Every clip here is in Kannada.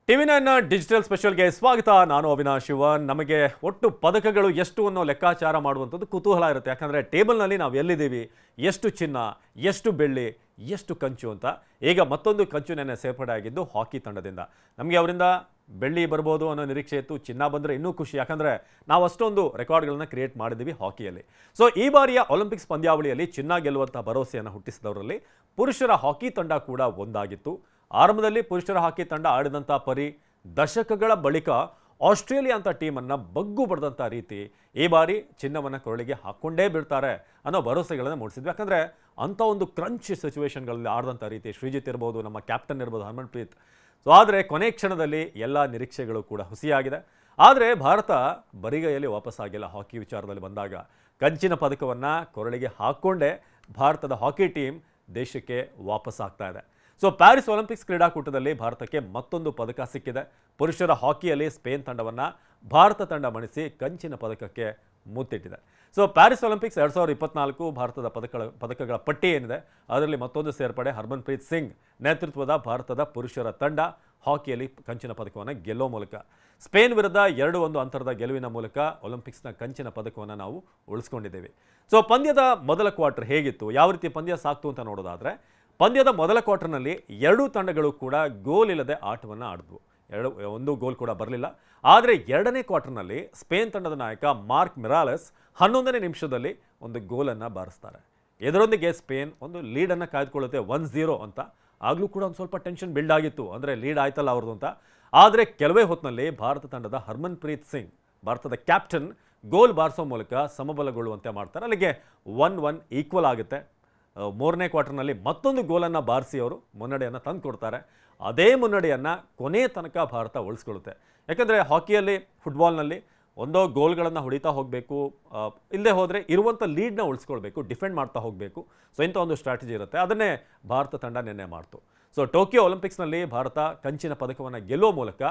ಟಿವಿ9 ಡಿಜಿಟಲ್ ಸ್ಪೆಷಲ್ಗೆ ಸ್ವಾಗತ. ನಾನು ಅವಿನಾಶ್ ಶಿವನ್. ನಮಗೆ ಒಟ್ಟು ಪದಕಗಳು ಎಷ್ಟು ಅನ್ನೋ ಲೆಕ್ಕಾಚಾರ ಮಾಡುವಂಥದ್ದು ಕುತೂಹಲ ಇರುತ್ತೆ. ಯಾಕಂದರೆ ಟೇಬಲ್ನಲ್ಲಿ ನಾವು ಎಲ್ಲಿದ್ದೀವಿ, ಎಷ್ಟು ಚಿನ್ನ, ಎಷ್ಟು ಬೆಳ್ಳಿ, ಎಷ್ಟು ಕಂಚು ಅಂತ. ಈಗ ಮತ್ತೊಂದು ಕಂಚು ನೆನ್ನೆ ಸೇರ್ಪಡೆ ಆಗಿದ್ದು ಹಾಕಿ ತಂಡದಿಂದ. ನಮಗೆ ಅವರಿಂದ ಬೆಳ್ಳಿ ಬರ್ಬೋದು ಅನ್ನೋ ನಿರೀಕ್ಷೆ ಇತ್ತು. ಚಿನ್ನ ಬಂದರೆ ಇನ್ನೂ ಖುಷಿ, ಯಾಕಂದರೆ ನಾವು ಅಷ್ಟೊಂದು ರೆಕಾರ್ಡ್ಗಳನ್ನ ಕ್ರಿಯೇಟ್ ಮಾಡಿದ್ದೀವಿ ಹಾಕಿಯಲ್ಲಿ. ಸೊ ಈ ಬಾರಿಯ ಒಲಿಂಪಿಕ್ಸ್ ಪಂದ್ಯಾವಳಿಯಲ್ಲಿ ಚಿನ್ನ ಗೆಲ್ಲುವಂಥ ಭರವಸೆಯನ್ನು ಹುಟ್ಟಿಸಿದವರಲ್ಲಿ ಪುರುಷರ ಹಾಕಿ ತಂಡ ಕೂಡ ಒಂದಾಗಿತ್ತು. ಆರಂಭದಲ್ಲಿ ಪುರುಷರ ಹಾಕಿ ತಂಡ ಆಡಿದಂಥ ಪರಿ ದಶಕಗಳ ಬಳಿಕ ಆಸ್ಟ್ರೇಲಿಯಾ ಅಂತ ಟೀಮನ್ನು ಬಗ್ಗು ಬಡ್ದಂಥ ರೀತಿ ಈ ಬಾರಿ ಚಿನ್ನವನ್ನು ಕೊರಳಿಗೆ ಹಾಕ್ಕೊಂಡೇ ಬಿಡ್ತಾರೆ ಅನ್ನೋ ಭರವಸೆಗಳನ್ನು ಮೂಡಿಸಿದ್ವಿ. ಯಾಕಂದರೆ ಅಂಥ ಒಂದು ಕ್ರಂಚ್ ಸಿಚುವೇಷನ್ಗಳಲ್ಲಿ ಆಡಿದಂಥ ರೀತಿ ಶ್ರೀಜಿತ್ ಇರ್ಬೋದು, ನಮ್ಮ ಕ್ಯಾಪ್ಟನ್ ಇರ್ಬೋದು ಹರ್ಮನ್ಪ್ರೀತ್. ಸೊ ಆದರೆ ಕೊನೆ ಕ್ಷಣದಲ್ಲಿ ಎಲ್ಲ ನಿರೀಕ್ಷೆಗಳು ಕೂಡ ಹುಸಿಯಾಗಿದೆ. ಆದರೆ ಭಾರತ ಬರಿಗೈಯಲ್ಲಿ ವಾಪಸ್ಸಾಗಿಲ್ಲ. ಹಾಕಿ ವಿಚಾರದಲ್ಲಿ ಬಂದಾಗ ಕಂಚಿನ ಪದಕವನ್ನು ಕೊರಳಿಗೆ ಹಾಕ್ಕೊಂಡೇ ಭಾರತದ ಹಾಕಿ ಟೀಮ್ ದೇಶಕ್ಕೆ ವಾಪಸ್ ಆಗ್ತಾ ಇದೆ. ಸೊ ಪ್ಯಾರಿಸ್ ಒಲಿಂಪಿಕ್ಸ್ ಕ್ರೀಡಾಕೂಟದಲ್ಲಿ ಭಾರತಕ್ಕೆ ಮತ್ತೊಂದು ಪದಕ ಸಿಕ್ಕಿದೆ. ಪುರುಷರ ಹಾಕಿಯಲ್ಲಿ ಸ್ಪೇನ್ ತಂಡವನ್ನು ಭಾರತ ತಂಡ ಮಣಿಸಿ ಕಂಚಿನ ಪದಕಕ್ಕೆ ಮುತ್ತಿಟ್ಟಿದೆ. ಸೊ ಪ್ಯಾರಿಸ್ ಒಲಿಂಪಿಕ್ಸ್ 2024 ಭಾರತದ ಪದಕಗಳ ಪಟ್ಟಿ ಏನಿದೆ ಅದರಲ್ಲಿ ಮತ್ತೊಂದು ಸೇರ್ಪಡೆ. ಹರ್ಮನ್ಪ್ರೀತ್ ಸಿಂಗ್ ನೇತೃತ್ವದ ಭಾರತದ ಪುರುಷರ ತಂಡ ಹಾಕಿಯಲ್ಲಿ ಕಂಚಿನ ಪದಕವನ್ನು ಗೆಲ್ಲೋ ಮೂಲಕ ಸ್ಪೇನ್ ವಿರುದ್ಧ 2-1 ಅಂತರದ ಗೆಲುವಿನ ಮೂಲಕ ಒಲಿಂಪಿಕ್ಸ್ನ ಕಂಚಿನ ಪದಕವನ್ನು ನಾವು ಉಳಿಸ್ಕೊಂಡಿದ್ದೇವೆ. ಸೊ ಪಂದ್ಯದ ಮೊದಲ ಕ್ವಾರ್ಟರ್ ಹೇಗಿತ್ತು, ಯಾವ ರೀತಿ ಪಂದ್ಯ ಸಾಕ್ತು ಅಂತ ನೋಡೋದಾದರೆ, ಪಂದ್ಯದ ಮೊದಲ ಕ್ವಾರ್ಟರ್ನಲ್ಲಿ ಎರಡೂ ತಂಡಗಳು ಕೂಡ ಗೋಲ್ ಇಲ್ಲದೆ ಆಟವನ್ನು ಆಡಿದ್ವು. ಒಂದು ಗೋಲ್ ಕೂಡ ಬರಲಿಲ್ಲ. ಆದರೆ ಎರಡನೇ ಕ್ವಾರ್ಟರ್ನಲ್ಲಿ ಸ್ಪೇನ್ ತಂಡದ ನಾಯಕ ಮಾರ್ಕ್ ಮಿರಾಲೆಸ್ 11ನೇ ನಿಮಿಷದಲ್ಲಿ ಒಂದು ಗೋಲನ್ನು ಬಾರಿಸ್ತಾರೆ. ಇದರೊಂದಿಗೆ ಸ್ಪೇನ್ ಒಂದು ಲೀಡನ್ನು ಕಾಯ್ದುಕೊಳ್ಳುತ್ತೆ 1-0 ಅಂತ. ಆಗಲೂ ಕೂಡ ಒಂದು ಸ್ವಲ್ಪ ಟೆನ್ಷನ್ ಬಿಲ್ಡ್ ಆಗಿತ್ತು, ಅಂದರೆ ಲೀಡ್ ಆಯ್ತಲ್ಲ ಅವ್ರದ್ದು ಅಂತ. ಆದರೆ ಕೆಲವೇ ಹೊತ್ತಿನಲ್ಲಿ ಭಾರತ ತಂಡದ ಹರ್ಮನ್ಪ್ರೀತ್ ಸಿಂಗ್, ಭಾರತದ ಕ್ಯಾಪ್ಟನ್, ಗೋಲ್ ಬಾರಿಸೋ ಮೂಲಕ ಸಮಬಲಗೊಳ್ಳುವಂತೆ ಮಾಡ್ತಾರೆ. ಅಲ್ಲಿಗೆ 1-1 ಈಕ್ವಲ್ ಆಗುತ್ತೆ. ಮೂರನೇ ಕ್ವಾರ್ಟರ್ನಲ್ಲಿ ಮತ್ತೊಂದು ಗೋಲನ್ನು ಬಾರಿಸಿ ಅವರು ಮುನ್ನಡೆಯನ್ನು ತಂದು ಕೊಡ್ತಾರೆ. ಅದೇ ಮುನ್ನಡೆಯನ್ನು ಕೊನೆ ತನಕ ಭಾರತ ಉಳಿಸ್ಕೊಳ್ಳುತ್ತೆ. ಯಾಕಂದರೆ ಹಾಕಿಯಲ್ಲಿ, ಫುಟ್ಬಾಲ್ನಲ್ಲಿ ಒಂದೋ ಗೋಲ್ಗಳನ್ನು ಹೊಡಿತಾ ಹೋಗಬೇಕು, ಇಲ್ಲದೆ ಹೋದರೆ ಇರುವಂಥ ಲೀಡ್ನ ಉಳಿಸ್ಕೊಳ್ಬೇಕು, ಡಿಫೆಂಡ್ ಮಾಡ್ತಾ ಹೋಗಬೇಕು. ಸೊ ಇಂಥ ಒಂದು ಸ್ಟ್ರಾಟಜಿ ಇರುತ್ತೆ. ಅದನ್ನೇ ಭಾರತ ತಂಡ ನಿನ್ನೆ ಮಾಡ್ತು. ಸೊ ಟೋಕಿಯೋ ಒಲಿಂಪಿಕ್ಸ್ನಲ್ಲಿ ಭಾರತ ಕಂಚಿನ ಪದಕವನ್ನು ಗೆಲ್ಲುವ ಮೂಲಕ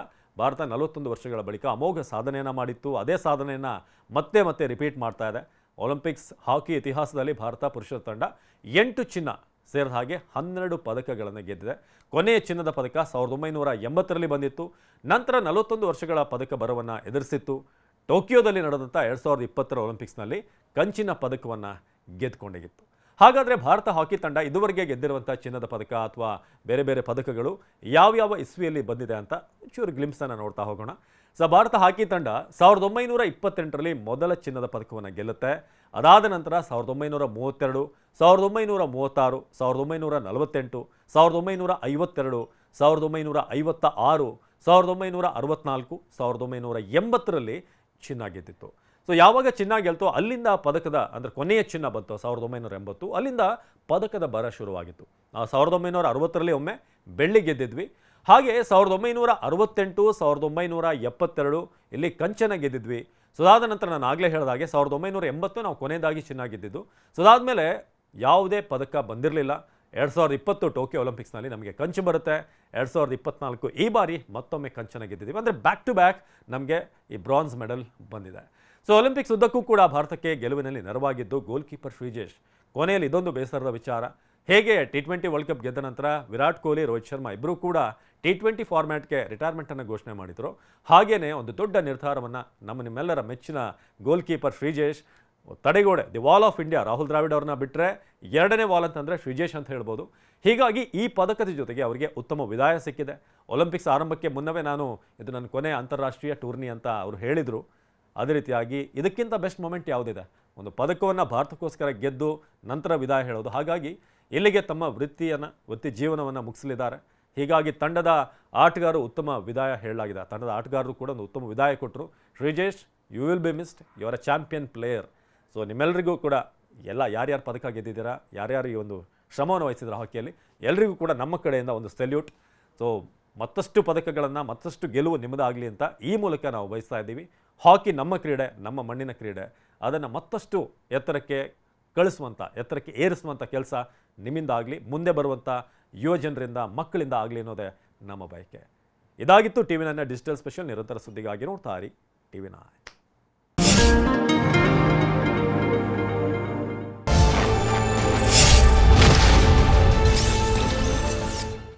ಭಾರತ 41 ವರ್ಷಗಳ ಬಳಿಕ ಅಮೋಘ ಸಾಧನೆಯನ್ನು ಮಾಡಿತ್ತು. ಅದೇ ಸಾಧನೆಯನ್ನು ಮತ್ತೆ ಮತ್ತೆ ರಿಪೀಟ್ ಮಾಡ್ತಾ ಇದೆ. ಒಲಿಂಪಿಕ್ಸ್ ಹಾಕಿ ಇತಿಹಾಸದಲ್ಲಿ ಭಾರತ ಪುರುಷರ ತಂಡ 8 ಚಿನ್ನ ಸೇರಿದ ಹಾಗೆ 12 ಪದಕಗಳನ್ನು ಗೆದ್ದಿದೆ. ಕೊನೆಯ ಚಿನ್ನದ ಪದಕ 1980ರಲ್ಲಿ ಬಂದಿತ್ತು. ನಂತರ 41 ವರ್ಷಗಳ ಪದಕ ಬರವನ್ನು ಎದುರಿಸಿತ್ತು. ಟೋಕಿಯೋದಲ್ಲಿ ನಡೆದಂಥ 2020ರ ಒಲಿಂಪಿಕ್ಸ್ನಲ್ಲಿ ಕಂಚಿನ ಪದಕವನ್ನು ಗೆದ್ದುಕೊಂಡಿತ್ತು. ಹಾಗಾದರೆ ಭಾರತ ಹಾಕಿ ತಂಡ ಇದುವರೆಗೆ ಗೆದ್ದಿರುವಂಥ ಚಿನ್ನದ ಪದಕ ಅಥವಾ ಬೇರೆ ಬೇರೆ ಪದಕಗಳು ಯಾವ್ಯಾವ ಇಸ್ವಿಯಲ್ಲಿ ಬಂದಿದೆ ಅಂತ ಚೂರು ಗ್ಲಿಮ್ಸನ್ನು ನೋಡ್ತಾ ಹೋಗೋಣ. ಸೊ ಭಾರತ ಹಾಕಿ ತಂಡ 1928ರಲ್ಲಿ ಮೊದಲ ಚಿನ್ನದ ಪದಕವನ್ನು ಗೆಲ್ಲುತ್ತೆ. ಅದಾದ ನಂತರ 1932, 1936, 1948, 1952, 1956, 1964, 1980ರಲ್ಲಿ ಚಿನ್ನ ಗೆದ್ದಿತ್ತು. ಸೊ ಯಾವಾಗ ಚಿನ್ನ ಗೆಲ್ತೋ ಅಲ್ಲಿಂದ ಪದಕದ, ಅಂದರೆ ಕೊನೆಯ ಚಿನ್ನ ಬಂತು 1980, ಅಲ್ಲಿಂದ ಪದಕದ ಬರ ಶುರುವಾಗಿತ್ತು. 1960ರಲ್ಲಿ ಒಮ್ಮೆ ಬೆಳ್ಳಿ ಗೆದ್ದಿದ್ವಿ. ಹಾಗೆ 1968, 1972 ಇಲ್ಲಿ ಕಂಚನ ಗೆದ್ದಿದ್ವಿ. ಸೊ ಅದಾದ ನಂತರ ನಾನು ಆಗಲೇ ಹೇಳಿದಾಗೆ 1980 ನಾವು ಕೊನೆಯದಾಗಿ ಚಿನ್ನ ಗೆದ್ದಿದ್ದು. ಸೊ ಅದಾದಮೇಲೆ ಯಾವುದೇ ಪದಕ ಬಂದಿರಲಿಲ್ಲ. 2020 ಟೋಕಿಯೋ ಒಲಿಂಪಿಕ್ಸ್ನಲ್ಲಿ ನಮಗೆ ಕಂಚು ಬರುತ್ತೆ. 2024 ಈ ಬಾರಿ ಮತ್ತೊಮ್ಮೆ ಕಂಚನ ಗೆದ್ದಿದ್ದೀವಿ. ಅಂದರೆ ಬ್ಯಾಕ್ ಟು ಬ್ಯಾಕ್ ನಮಗೆ ಈ ಬ್ರಾನ್ಸ್ ಮೆಡಲ್ ಬಂದಿದೆ. ಸೊ ಒಲಿಂಪಿಕ್ಸ್ ಉದ್ದಕ್ಕೂ ಕೂಡ ಭಾರತಕ್ಕೆ ಗೆಲುವಿನಲ್ಲಿ ನೆರವಾಗಿದ್ದು ಗೋಲ್ ಕೀಪರ್ ಶ್ರೀಜೇಶ್. ಕೊನೆಯಲ್ಲಿ ಇದೊಂದು ಬೇಸರದ ವಿಚಾರ. ಹೇಗೆ T20 ವರ್ಲ್ಡ್ ಕಪ್ ಗೆದ್ದ ನಂತರ ವಿರಾಟ್ ಕೊಹ್ಲಿ, ರೋಹಿತ್ ಶರ್ಮಾ ಇಬ್ಬರೂ ಕೂಡ T20 ಫಾರ್ಮ್ಯಾಟ್ಗೆ ರಿಟೈರ್ಮೆಂಟನ್ನು ಘೋಷಣೆ ಮಾಡಿದರು. ಹಾಗೆಯೇ ಒಂದು ದೊಡ್ಡ ನಿರ್ಧಾರವನ್ನು ನಿಮ್ಮೆಲ್ಲರ ಮೆಚ್ಚಿನ ಗೋಲ್ ಕೀಪರ್ ಶ್ರೀಜೇಶ್, ತಡೆಗೋಡೆ, the wall of India, Rahul Dravid ಅವ್ರನ್ನ ಬಿಟ್ಟರೆ ಎರಡನೇ ವಾಲ್ ಅಂತಂದರೆ ಶ್ರೀಜೇಶ್ ಅಂತ ಹೇಳ್ಬೋದು. ಹೀಗಾಗಿ ಈ ಪದಕದ ಜೊತೆಗೆ ಅವರಿಗೆ ಉತ್ತಮ ವಿದಾಯ ಸಿಕ್ಕಿದೆ. ಒಲಿಂಪಿಕ್ಸ್ ಆರಂಭಕ್ಕೆ ಮುನ್ನವೇ ಇದು ನನ್ನ ಕೊನೆಯ ಅಂತಾರಾಷ್ಟ್ರೀಯ ಟೂರ್ನಿ ಅಂತ ಅವರು ಹೇಳಿದರು. ಅದೇ ರೀತಿಯಾಗಿ ಇದಕ್ಕಿಂತ ಬೆಸ್ಟ್ ಮೊಮೆಂಟ್ ಯಾವುದಿದೆ? ಒಂದು ಪದಕವನ್ನು ಭಾರತಕ್ಕೋಸ್ಕರ ಗೆದ್ದು ನಂತರ ವಿದಾಯ ಹೇಳೋದು. ಹಾಗಾಗಿ ಇಲ್ಲಿಗೆ ತಮ್ಮ ವೃತ್ತಿ ಜೀವನವನ್ನು ಮುಗಿಸಲಿದ್ದಾರೆ. ಹೀಗಾಗಿ ತಂಡದ ಆಟಗಾರರು ಉತ್ತಮ ವಿದಾಯ ಹೇಳಲಾಗಿದೆ. ತಂಡದ ಆಟಗಾರರು ಕೂಡ ಒಂದು ಉತ್ತಮ ವಿದಾಯ ಕೊಟ್ಟರು. Sreejesh, you will be missed, you are a champion player. So ನಿಮ್ಮೆಲ್ಲರಿಗೂ ಕೂಡ ಯಾರ್ಯಾರು ಪದಕ ಗೆದ್ದಿದ್ದೀರಾ, ಯಾರ್ಯಾರು ಈ ಒಂದು ಶ್ರಮವನ್ನು ವಹಿಸಿದ್ರು ಹಾಕಿಯಲ್ಲಿ, ಎಲ್ಲರಿಗೂ ಕೂಡ ನಮ್ಮ ಕಡೆಯಿಂದ ಒಂದು ಸೆಲ್ಯೂಟ್. ಸೊ ಮತ್ತಷ್ಟು ಪದಕಗಳನ್ನು, ಮತ್ತಷ್ಟು ಗೆಲುವು ನಿಮ್ಮದಾಗಲಿ ಅಂತ ಈ ಮೂಲಕ ನಾವು ಬಯಸ್ತಾ ಇದ್ದೀವಿ. ಹಾಕಿ ನಮ್ಮ ಕ್ರೀಡೆ, ನಮ್ಮ ಮಣ್ಣಿನ ಕ್ರೀಡೆ. ಅದನ್ನು ಮತ್ತಷ್ಟು ಎತ್ತರಕ್ಕೆ ಎತ್ತರಕ್ಕೆ ಏರಿಸುವಂಥ ಕೆಲಸ ನಿಮ್ಮಿಂದ ಆಗಲಿ, ಮುಂದೆ ಬರುವಂಥ ಯುವ ಜನರಿಂದ, ಮಕ್ಕಳಿಂದ ಆಗಲಿ ಅನ್ನೋದೇ ನಮ್ಮ ಬಯಕೆ. ಇದಾಗಿತ್ತು ಟಿವಿ9 ಡಿಜಿಟಲ್ ಸ್ಪೆಷಲ್. ನಿರಂತರ ಸುದ್ದಿಗಾಗಿ ನೋಡ್ತಾ ಇರಿ ಟಿವಿ9.